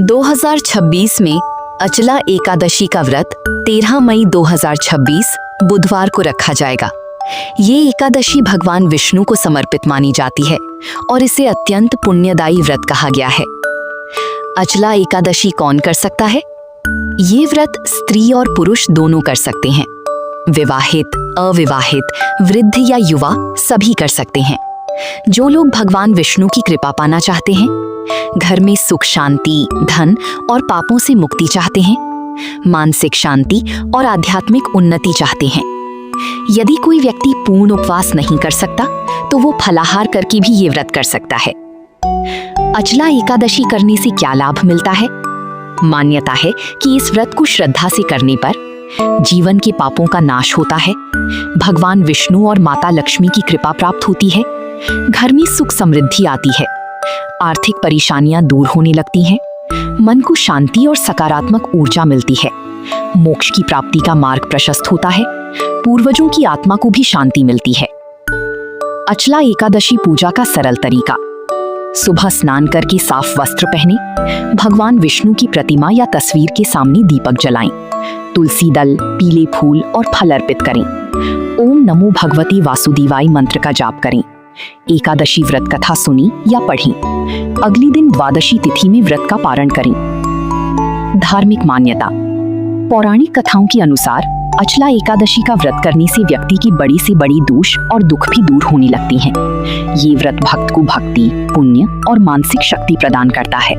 2026 में अचला एकादशी का व्रत 13 मई 2026 बुधवार को रखा जाएगा। ये एकादशी भगवान विष्णु को समर्पित मानी जाती है और इसे अत्यंत पुण्यदायी व्रत कहा गया है। अचला एकादशी कौन कर सकता है? ये व्रत स्त्री और पुरुष दोनों कर सकते हैं। विवाहित, अविवाहित, वृद्ध या युवा सभी कर सकते हैं। जो लोग भगवान विष्णु की कृपा पाना चाहते हैं, घर में सुख शांति, धन और पापों से मुक्ति चाहते हैं, मानसिक शांति और आध्यात्मिक उन्नति चाहते हैं। यदि कोई व्यक्ति पूर्ण उपवास नहीं कर सकता तो वो फलाहार करके भी ये व्रत कर सकता है। अचला एकादशी करने से क्या लाभ मिलता है? मान्यता है कि इस व्रत को श्रद्धा से करने पर जीवन के पापों का नाश होता है, भगवान विष्णु और माता लक्ष्मी की कृपा प्राप्त होती है, घर में सुख समृद्धि आती है, आर्थिक परेशानियां दूर होने लगती हैं, मन को शांति और सकारात्मक ऊर्जा मिलती है, मोक्ष की प्राप्ति का मार्ग प्रशस्त होता है, पूर्वजों की आत्मा को भी शांति मिलती है। अचला एकादशी पूजा का सरल तरीका: सुबह स्नान करके साफ वस्त्र पहने, भगवान विष्णु की प्रतिमा या तस्वीर के सामने दीपक जलाएं, तुलसी दल, पीले फूल और फल अर्पित करें, ओम नमो भगवती वासुदेवाय मंत्र का जाप करें, एकादशी व्रत कथा सुनी या पढ़ें, अगले दिन द्वादशी तिथि में व्रत का पारण करें। धार्मिक मान्यता: पौराणिक कथाओं के अनुसार अचला एकादशी का व्रत करने से व्यक्ति की बड़ी से बड़ी दोष और दुख भी दूर होने लगती हैं। ये व्रत भक्त को भक्ति, पुण्य और मानसिक शक्ति प्रदान करता है।